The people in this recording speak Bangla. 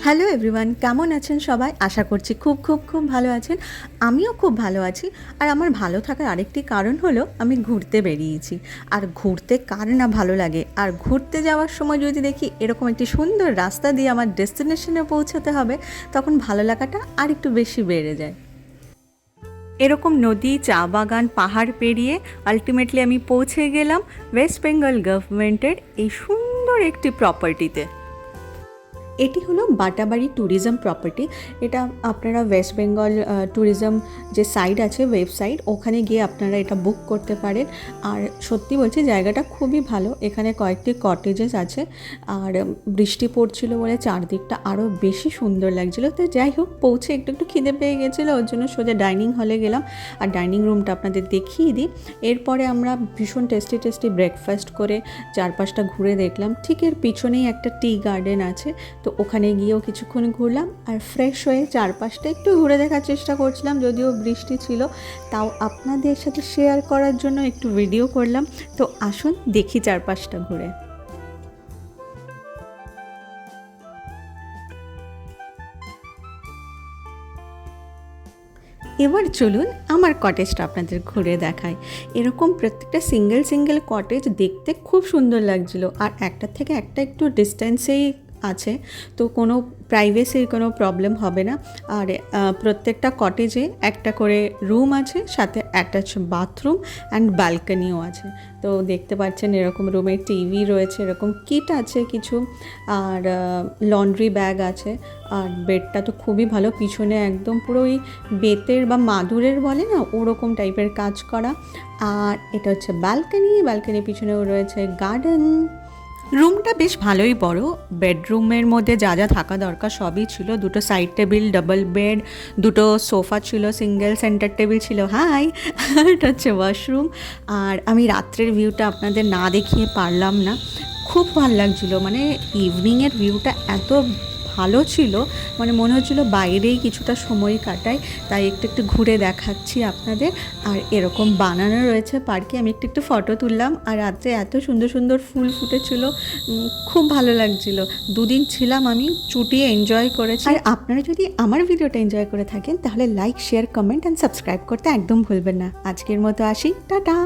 হ্যালো এভরিওয়ান, কেমন আছেন সবাই? আশা করছি খুব খুব খুব ভালো আছেন। আমিও খুব ভালো আছি। আর আমার ভালো থাকার আরেকটি কারণ হলো আমি ঘুরতে বেরিয়েছি। আর ঘুরতে কার না ভালো লাগে? আর ঘুরতে যাওয়ার সময় যদি দেখি এরকম একটি সুন্দর রাস্তা দিয়ে আমার ডেস্টিনেশনে পৌঁছাতে হবে, তখন ভালো লাগাটা আরেকটু বেশি বেড়ে যায়। এরকম নদী, চা বাগান, পাহাড় পেরিয়ে আলটিমেটলি আমি পৌঁছে গেলাম ওয়েস্ট বেঙ্গল গভর্নমেন্টের এই সুন্দর একটি প্রপার্টিতে। এটি হলো বাটাবাড়ি ট্যুরিজম প্রপার্টি। এটা আপনারা ওয়েস্ট বেঙ্গল ট্যুরিজম যে সাইট আছে, ওয়েবসাইট, ওখানে গিয়ে আপনারা এটা বুক করতে পারেন। আর সত্যি বলছি, জায়গাটা খুবই ভালো। এখানে কয়েকটি কটেজেস আছে, আর বৃষ্টি পড়ছিল বলে চারদিকটা আরও বেশি সুন্দর লাগছিলো। তো যাই হোক, পৌঁছে একটু একটু খিদে পেয়ে গেছিলো, ওর জন্য সোজা ডাইনিং হলে গেলাম। আর ডাইনিং রুমটা আপনাদের দেখিয়ে দিই। এরপরে আমরা ভীষণ টেস্টি টেস্টি ব্রেকফাস্ট করে চারপাশটা ঘুরে দেখলাম। ঠিক এর পিছনেই একটা টি গার্ডেন আছে, তো ওখানে গিয়েও কিছুক্ষণ ঘুরলাম। আর ফ্রেশ হয়ে চারপাশটা একটু ঘুরে দেখার চেষ্টা করছিলাম, যদিও বৃষ্টি ছিল, তাও আপনাদের সাথে শেয়ার করার জন্য একটু ভিডিও করলাম। তো আসুন দেখি চারপাশটা ঘুরে। এবার চলুন আমার কটেজটা আপনাদের ঘুরে দেখায়। এরকম প্রত্যেকটা সিঙ্গেল সিঙ্গেল কটেজ দেখতে খুব সুন্দর লাগছিল, আর একটার থেকে একটা একটু ডিস্টেন্সেই আছে, তো কোনো প্রাইভেসির কোনো প্রবলেম হবে না। আর প্রত্যেকটা কটেজে একটা করে রুম আছে, সাথে অ্যাটাচ বাথরুম অ্যান্ড ব্যালকনিও আছে। তো দেখতে পাচ্ছেন এরকম রুমে টিভি রয়েছে, এরকম কিট আছে কিছু, আর লন্ড্রি ব্যাগ আছে। আর বেডটা তো খুবই ভালো, পিছনে একদম পুরো ওই বেতের বা মাদুরের বলে না, ওরকম টাইপের কাজ করা। আর এটা হচ্ছে ব্যালকনির পিছনেও রয়েছে গার্ডেন। রুমটা বেশ ভালোই বড়। বেডরুমের মধ্যে যা যা থাকা দরকার সবই ছিল। দুটো সাইড টেবিল, ডাবল বেড, দুটো সোফা ছিল, সিঙ্গেল সেন্টার টেবিল ছিল। এটা হচ্ছে ওয়াশরুম। আর আমি রাত্রের ভিউটা আপনাদের না দেখিয়ে পারলাম না, খুব ভালো লাগছিলো। মানে ইভিনিংয়ের ভিউটা এত ভালো ছিল, মানে মনে হচ্ছিলো বাইরেই কিছুটা সময় কাটাই। তাই একটু একটু ঘুরে দেখাচ্ছি আপনাদের। আর এরকম বানানো রয়েছে পার্কে, আমি একটু একটু ফটো তুললাম। আর রাত্রে এত সুন্দর সুন্দর ফুল ফুটেছিল, খুব ভালো লাগছিল। দুদিন ছিলাম, আমি চুটিয়ে এনজয় করেছি। আর আপনারা যদি আমার ভিডিওটা এনজয় করে থাকেন, তাহলে like, share, comment and subscribe করতে একদম ভুলবেন না। আজকের মতো আসি, টাটা।